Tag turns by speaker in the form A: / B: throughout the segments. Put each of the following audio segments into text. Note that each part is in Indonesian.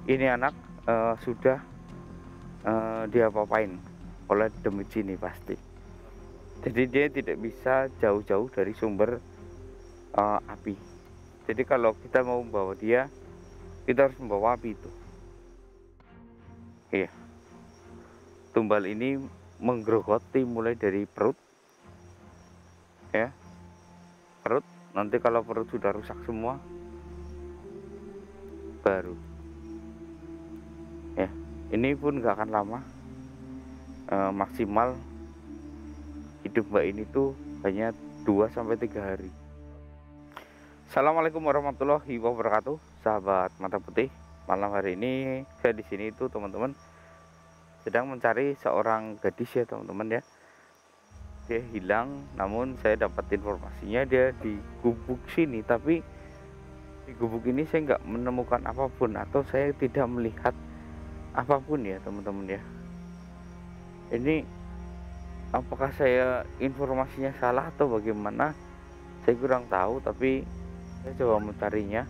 A: ini anak sudah diapa-apain oleh demit sini pasti. Jadi dia tidak bisa jauh-jauh dari sumber api. Jadi kalau kita mau membawa dia, kita harus membawa api itu. Iya, tumbal ini menggerogoti mulai dari perut, ya, perut. Nanti kalau perut sudah rusak semua, baru, ya, ini pun nggak akan lama. Maksimal hidup mbak ini tuh hanya 2 sampai 3 hari. Assalamualaikum warahmatullahi wabarakatuh, sahabat mata putih. Malam hari ini saya di sini itu teman-teman sedang mencari seorang gadis ya teman-teman ya. Dia hilang, namun saya dapat informasinya dia di gubuk sini, tapi di gubuk ini saya nggak menemukan apapun atau saya tidak melihat apapun ya teman-teman ya. Ini apakah saya informasinya salah atau bagaimana? Saya kurang tahu, tapi saya coba mencarinya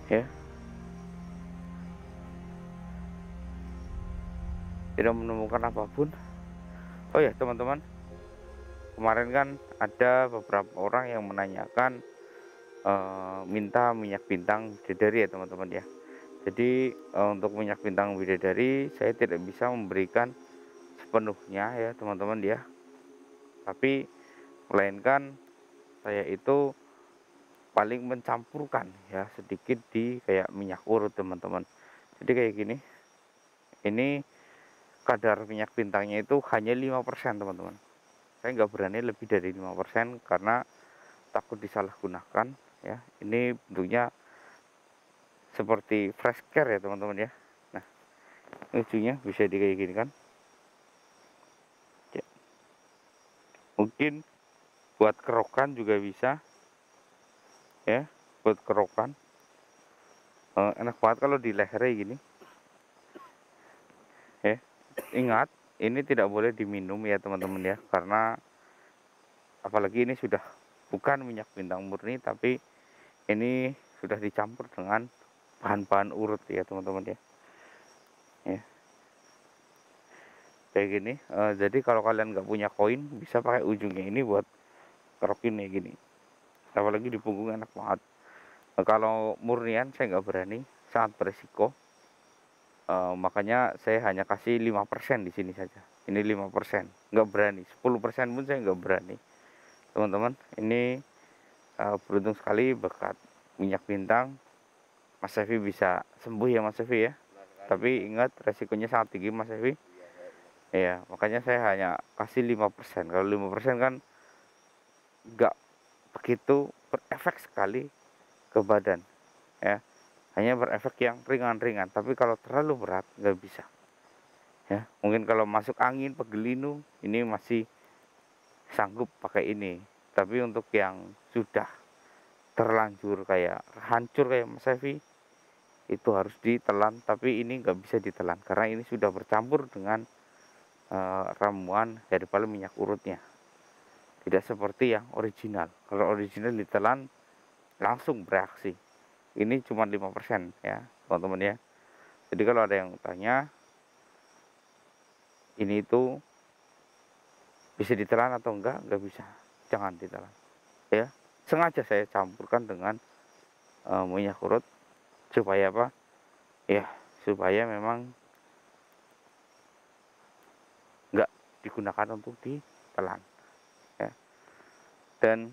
A: ya. Tidak menemukan apapun. Oh ya teman-teman, kemarin kan ada beberapa orang yang menanyakan minta minyak bintang bidadari ya teman-teman ya. Jadi untuk minyak bintang bidadari saya tidak bisa memberikan sepenuhnya ya teman-teman ya, tapi melainkan saya itu paling mencampurkan ya sedikit di kayak minyak urut teman-teman. Jadi kayak gini, ini kadar minyak bintangnya itu hanya 5% teman-teman. Saya nggak berani lebih dari 5% karena takut disalahgunakan ya. Ini bentuknya seperti fresh care ya teman-teman ya. Nah, ujungnya bisa di kayak gini kan ya. Mungkin buat kerokan juga bisa ya, buat kerokan. Enak banget kalau di lehernya gini ya. Ingat, ini tidak boleh diminum ya teman-teman ya, karena apalagi ini sudah bukan minyak bintang murni, tapi ini sudah dicampur dengan bahan-bahan urut ya teman-teman ya. Ya kayak gini. Jadi kalau kalian nggak punya koin, bisa pakai ujungnya ini buat kerokin kayak gini, apalagi di punggung enak banget. Kalau murnian saya nggak berani, sangat beresiko. Makanya saya hanya kasih 5% di sini saja. Ini 5%, nggak berani. 10% pun saya nggak berani. Teman-teman, ini beruntung sekali berkat minyak bintang Mas Evi bisa sembuh ya Mas Evi ya. Tapi ingat resikonya sangat tinggi Mas Evi. Ya, makanya saya hanya kasih 5%. Kalau 5% kan nggak begitu berefek sekali ke badan ya. Hanya berefek yang ringan-ringan, tapi kalau terlalu berat nggak bisa ya. Mungkin kalau masuk angin pegelinu ini masih sanggup pakai ini, tapi untuk yang sudah terlanjur kayak hancur kayak Mas Evi itu harus ditelan, tapi ini nggak bisa ditelan karena ini sudah bercampur dengan ramuan daripada minyak urutnya, tidak seperti yang original. Kalau original ditelan langsung bereaksi, ini cuma 5% ya teman-teman ya. Jadi kalau ada yang tanya ini itu bisa ditelan atau enggak bisa, jangan ditelan ya. Sengaja saya campurkan dengan minyak urut supaya apa ya, supaya memang enggak digunakan untuk ditelan ya. Dan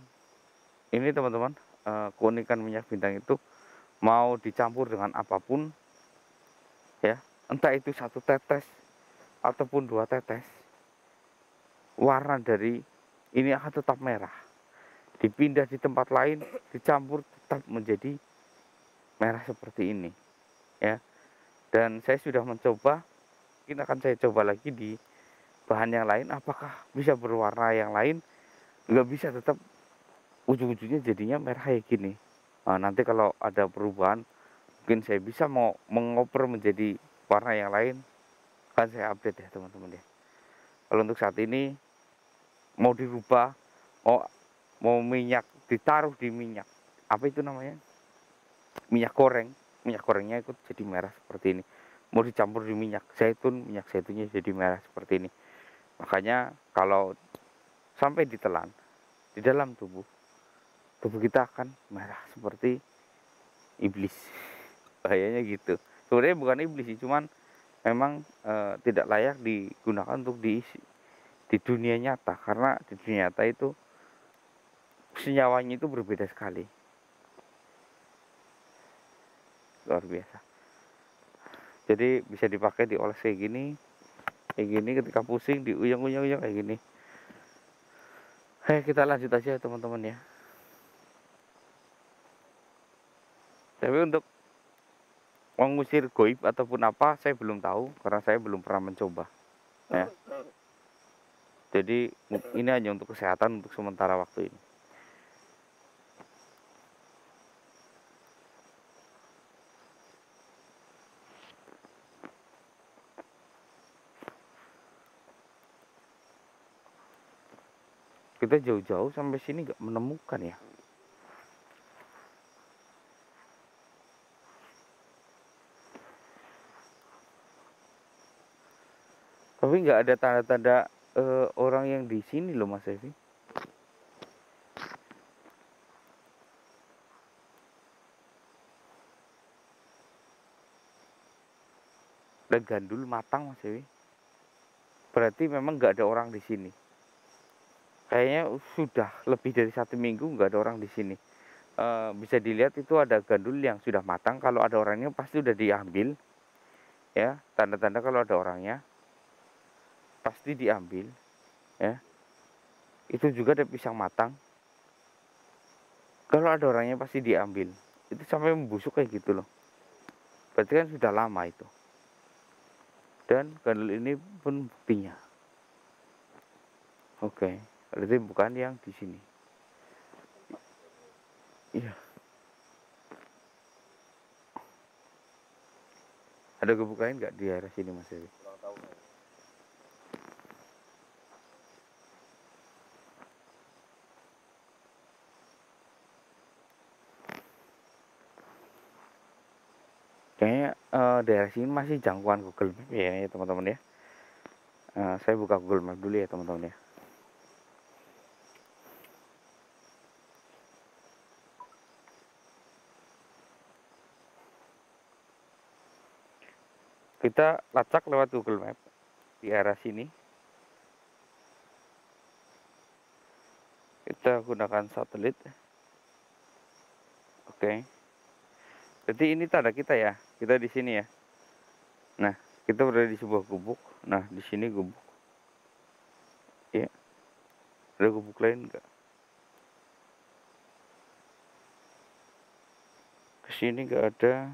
A: ini teman-teman, keunikan minyak bintang itu mau dicampur dengan apapun ya, entah itu 1 tetes ataupun 2 tetes, warna dari ini akan tetap merah. Dipindah di tempat lain, dicampur tetap menjadi merah seperti ini ya. Dan saya sudah mencoba, mungkin akan saya coba lagi di bahan yang lain, apakah bisa berwarna yang lain. Nggak bisa, tetap ujung-ujungnya jadinya merah kayak gini. Nah, nanti kalau ada perubahan mungkin saya bisa mau mengoper menjadi warna yang lain, kan saya update ya teman-teman ya. Kalau untuk saat ini mau dirubah, mau mau minyak ditaruh di minyak apa itu namanya, minyak goreng, minyak gorengnya ikut jadi merah seperti ini. Mau dicampur di minyak zaitunnya jadi merah seperti ini. Makanya kalau sampai ditelan di dalam tubuh kita akan merah seperti iblis. Bahayanya gitu. Sebenarnya bukan iblis sih, cuman memang tidak layak digunakan untuk diisi di dunia nyata, karena di dunia nyata itu senyawanya itu berbeda sekali, luar biasa. Jadi bisa dipakai dioles kayak gini ketika pusing diuyang-uyang kayak gini. Kita lanjut aja teman-teman ya. Tapi untuk mengusir goib ataupun apa saya belum tahu, karena saya belum pernah mencoba ya. Jadi ini hanya untuk kesehatan untuk sementara waktu ini. Kita jauh-jauh sampai sini nggak menemukan ya. Tapi nggak ada tanda-tanda orang yang di sini loh Mas Evi. Dan gandul matang Mas Evi. Berarti memang nggak ada orang di sini. Kayaknya sudah lebih dari 1 minggu nggak ada orang di sini. Bisa dilihat itu ada gandul yang sudah matang. Kalau ada orangnya pasti udah diambil. Ya, tanda-tanda kalau ada orangnya pasti diambil. Ya, itu juga ada pisang matang. Kalau ada orangnya pasti diambil. Itu sampai membusuk kayak gitu loh. Berarti kan sudah lama itu. Dan gandul ini pun buktinya. Oke, berarti bukan yang di sini. Iya. Ada gubuk lain nggak di daerah sini Mas Dewi? Kayaknya daerah sini masih jangkauan Google Map ya teman-teman ya. Saya buka Google Map dulu ya teman-teman ya. Kita lacak lewat Google Map di arah sini. Kita gunakan satelit. Oke. Jadi ini tanda kita ya. Kita di sini ya. Nah, kita berada di sebuah gubuk. Nah, di sini gubuk. Ya. Ada gubuk lain enggak? Kesini enggak ada.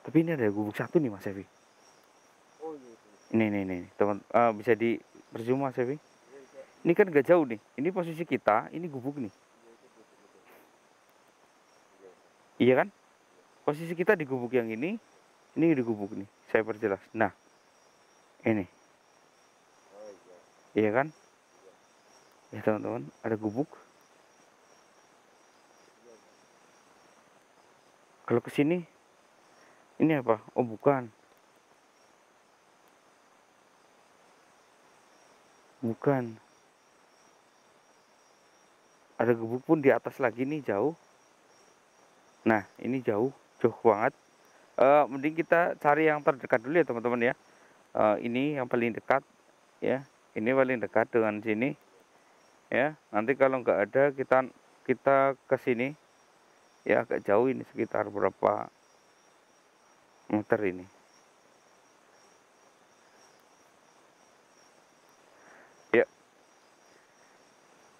A: Tapi ini ada gubuk satu nih Mas Evi. Oh iya. Ini teman, bisa di zoom Mas Evi. Ini kan gak jauh nih. Ini posisi kita, ini gubuk nih. Iya kan? Posisi kita di gubuk yang ini di gubuk nih. Saya perjelas. Nah, ini. Iya kan? Ya teman-teman, ada gubuk. Kalau ke sini, ini apa? Oh bukan. Bukan. Ada gubuk pun di atas lagi nih jauh. Nah, ini jauh banget. Mending kita cari yang terdekat dulu ya teman-teman ya. Ini yang paling dekat ya. Ini paling dekat dengan sini. Ya, nanti kalau nggak ada kita ke sini. Ya, agak jauh ini sekitar berapa meter ini. Ya.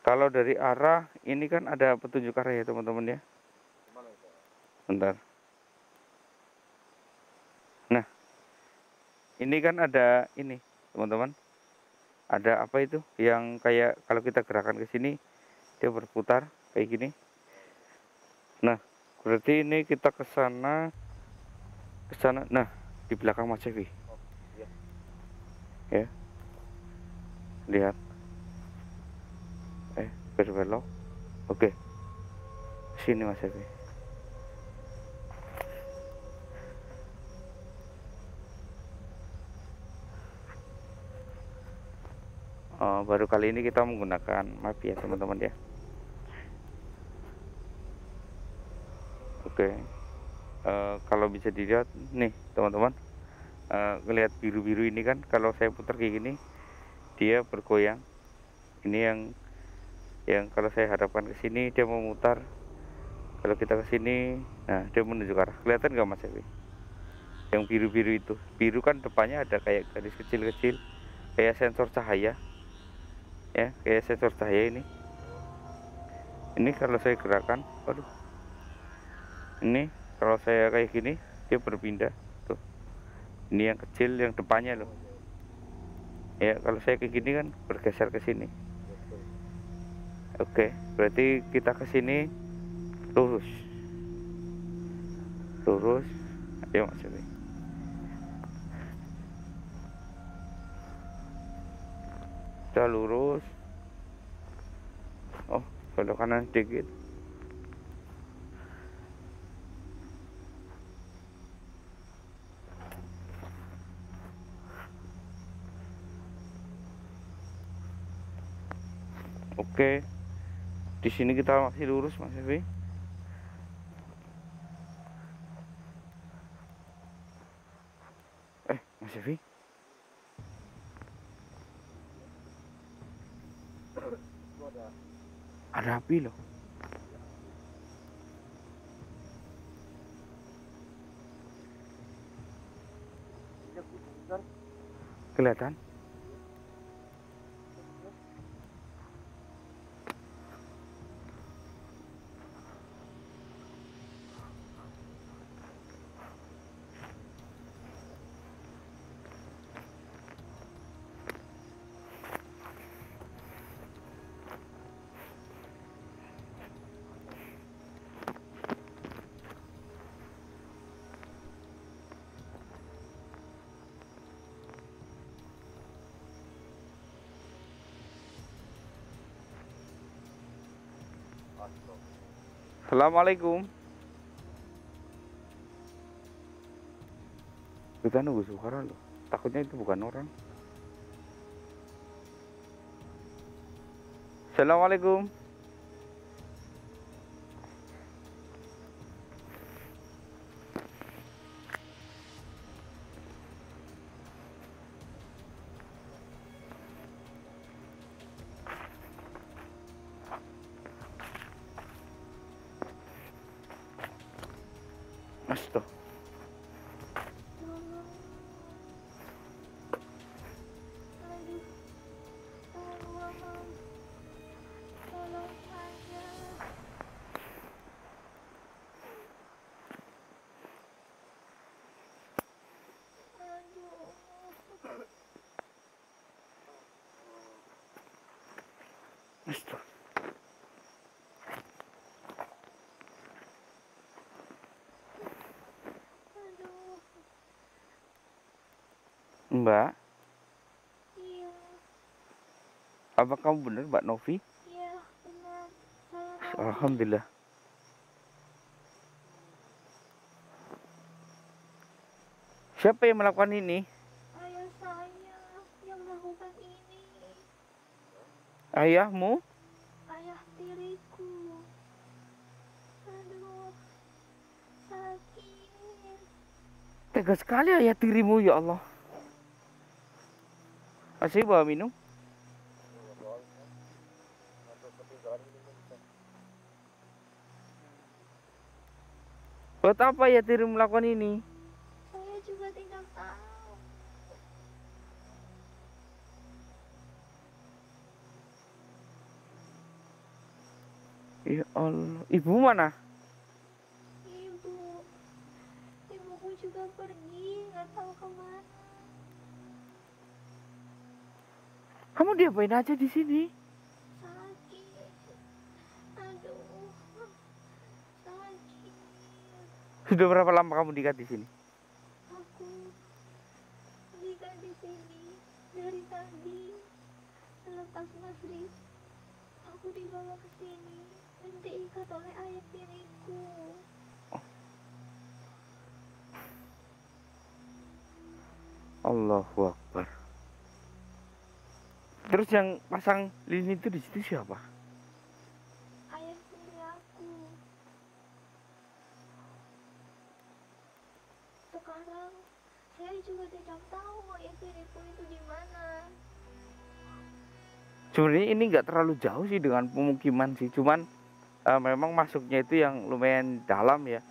A: Kalau dari arah ini kan ada petunjuk arah ya teman-teman ya. Bentar. Nah, ini kan ada ini teman-teman. Ada apa itu yang kayak kalau kita gerakan ke sini dia berputar kayak gini. Nah, berarti ini kita ke sana. Nah, di belakang Mas Cevi. Ya. Lihat. Berbelok. Oke. Sini Mas Cevi. Baru kali ini kita menggunakan map ya teman-teman ya. Oke. Kalau bisa dilihat nih teman-teman, ngelihat biru-biru ini kan, kalau saya putar kayak gini dia bergoyang. Ini yang kalau saya hadapkan ke sini dia memutar. Kalau kita ke sini, nah dia menuju ke arah. Kelihatan nggak Mas Evi? Yang biru-biru itu, biru kan depannya ada kayak garis kecil-kecil, kayak sensor cahaya, ya, kayak sensor cahaya ini. Ini kalau saya gerakan, waduh, ini kalau saya kayak gini, dia berpindah. Tuh, ini yang kecil, yang depannya loh. Ya, kalau saya kayak gini kan bergeser ke sini. Oke, berarti kita ke sini lurus, lurus. Ayo Mas Evi. Kita lurus. Oh, belok kanan sedikit. Oke, di sini kita masih lurus Mas Evi. Mas Evi, ada api loh. Kelihatan? Assalamualaikum. Kita nunggu suara loh. Takutnya itu bukan orang. Assalamualaikum. Astaga. Astaga. Mbak,
B: Iya,
A: apa kamu benar Mbak Novi?
B: iya benar. Saya Novi.
A: Alhamdulillah. Siapa yang melakukan ini?
B: Ayah saya yang melakukan ini.
A: Ayahmu?
B: Ayah tiriku. Aduh, sakit.
A: Tega sekali ayah tirimu ya Allah. Masih bawa minum? Buat apa ya tirimu melakukan ini?
B: Saya juga tidak tahu.
A: Ya Allah, ibu mana?
B: Ibu, ibuku juga pergi, nggak tahu kemana.
A: Kamu diapain aja di sini?
B: Sakit. Aduh, sakit.
A: Sudah berapa lama kamu diikat di sini?
B: Aku tinggal di sini dari tadi. Selepas maghrib, aku dibawa ke sini dan diikat oleh ayah tiriku.
A: Allahu Akbar. Terus yang pasang lilin itu di situ siapa?
B: Ayah tiri aku. Sekarang saya juga tidak tahu ayah tiriku itu di mana.
A: Sebenarnya ini nggak terlalu jauh sih dengan pemukiman sih, cuman memang masuknya itu yang lumayan dalam ya.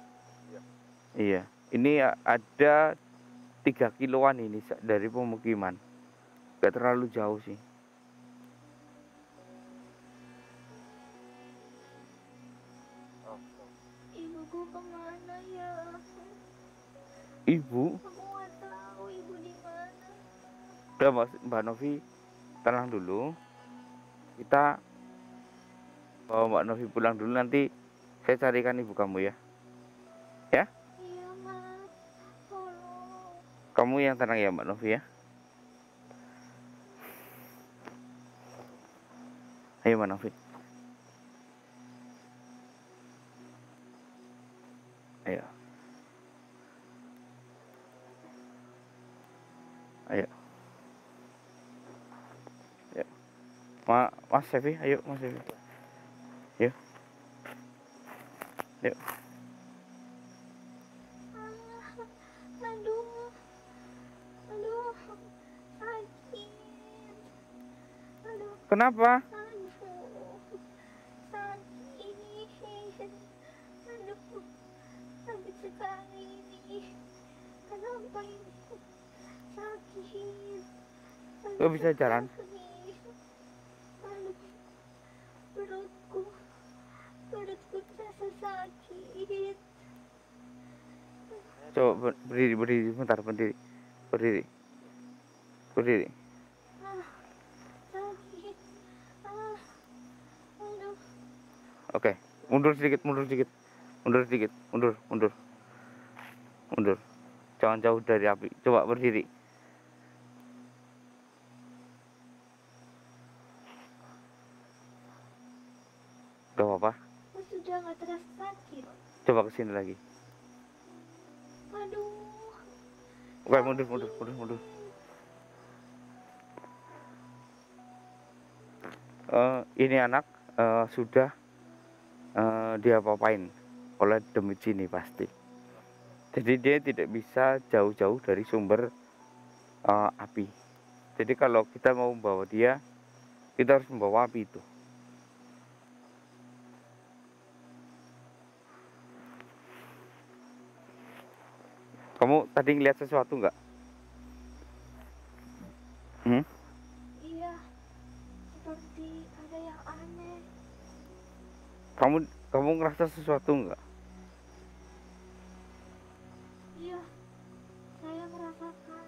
A: Iya, ini ada 3 kiloan ini dari pemukiman, nggak terlalu jauh sih.
B: Ibuku kemana ya?
A: Ibu,
B: Aku nggak tahu ibu di mana.
A: udah Mbak Novi, tenang dulu. Kita bawa Mbak Novi pulang dulu, nanti saya carikan ibu kamu ya. Ya,
B: Iya mas, tolong.
A: kamu yang tenang ya Mbak Novi ya. Ayo Mbak Novi. Ayo. Ayo. Ya. Mas Sevi, ayo Mas Sevi. Yuk. Yuk.
B: Aduh, aduh, sakit. Aduh,
A: Kenapa?
B: aduh, sakit. Aduh, sakit sekali ini. Kenapa ini? Sakit.
A: Gak bisa jalan.
B: Sekali. Aduh, perutku terasa sakit.
A: Coba berdiri bentar, berdiri.
B: Ah, sakit. Ah, aduh.
A: Oke, mundur sedikit. Mundur. Jangan jauh dari api. Coba berdiri. Gak apa-apa.
B: Aku sudah nggak terasa sakit.
A: Coba kesini lagi.
B: Aduh.
A: Oke, mundur. Ini anak sudah dia apain oleh demit sini pasti. Jadi dia tidak bisa jauh-jauh dari sumber api. Jadi kalau kita mau membawa dia, kita harus membawa api itu. Kamu tadi ngeliat sesuatu nggak?
B: Iya, seperti ada yang aneh.
A: Kamu ngerasa sesuatu nggak?
B: Iya, saya merasakan.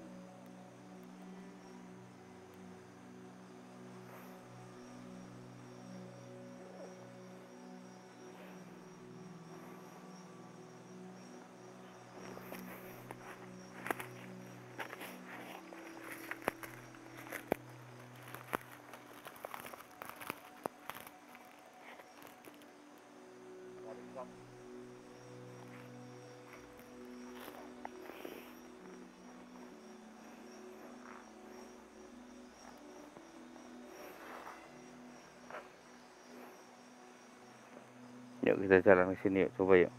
A: Yuk kita jalan ke sini yuk, coba yuk.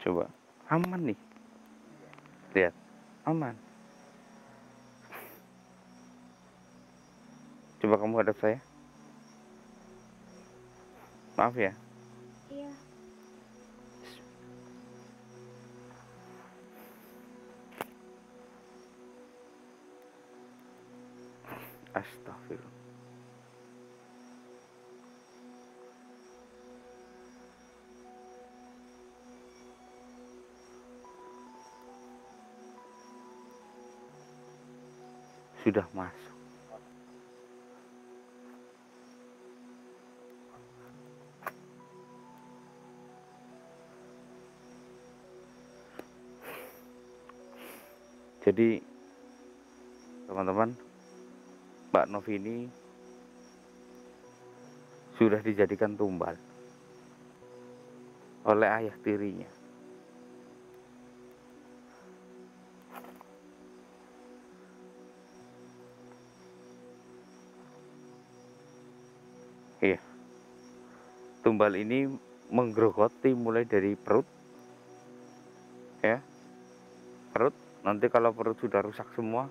A: Coba. Aman nih. Lihat. Aman. Coba kamu hadap saya. Maaf ya.
B: Iya,
A: Astagfirullah. Sudah masuk. Jadi teman-teman, Mbak Novi ini sudah dijadikan tumbal oleh ayah tirinya. tumbal ini menggerogoti mulai dari perut ya, perut. Nanti kalau perut sudah rusak semua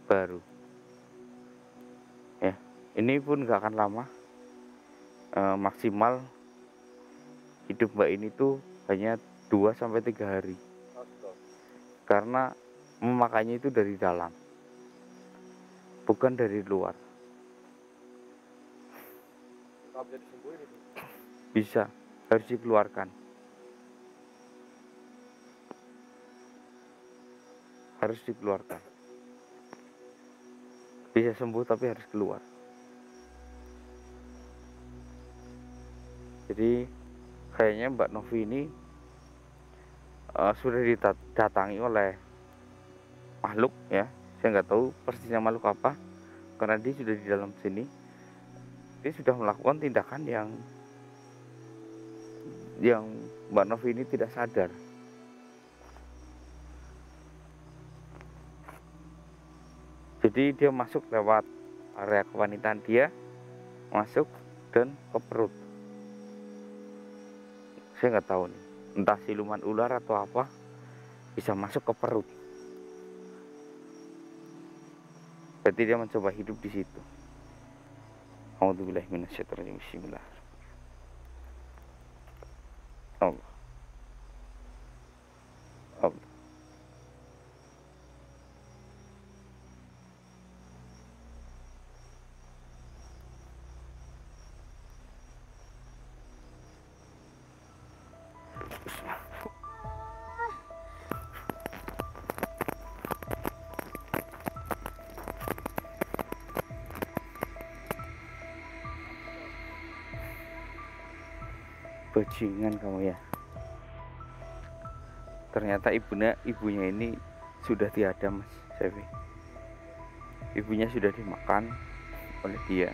A: baru ya, ini pun nggak akan lama. Maksimal hidup mbak ini tuh hanya 2-3 hari, karena memakannya itu dari dalam, bukan dari luar.
C: Bisa disembuhin itu?
A: Bisa, harus dikeluarkan, harus dikeluarkan. Bisa sembuh tapi harus keluar. Jadi kayaknya Mbak Novi ini sudah didatangi oleh makhluk ya. Saya nggak tahu persisnya makhluk apa, karena dia sudah di dalam sini. Dia sudah melakukan tindakan yang Mbak Novi ini tidak sadar. Jadi dia masuk lewat area kewanitaan dia, masuk dan ke perut. Saya nggak tahu nih, entah siluman ular atau apa, bisa masuk ke perut. Berarti dia mencoba hidup di situ. A'udzubillahi minasyaitonir rajim. Bismillah. Allah. Allah. Bajingan kamu ya. Ternyata ibunya ini sudah tiada, Mas Sevi. Ibunya sudah dimakan oleh dia.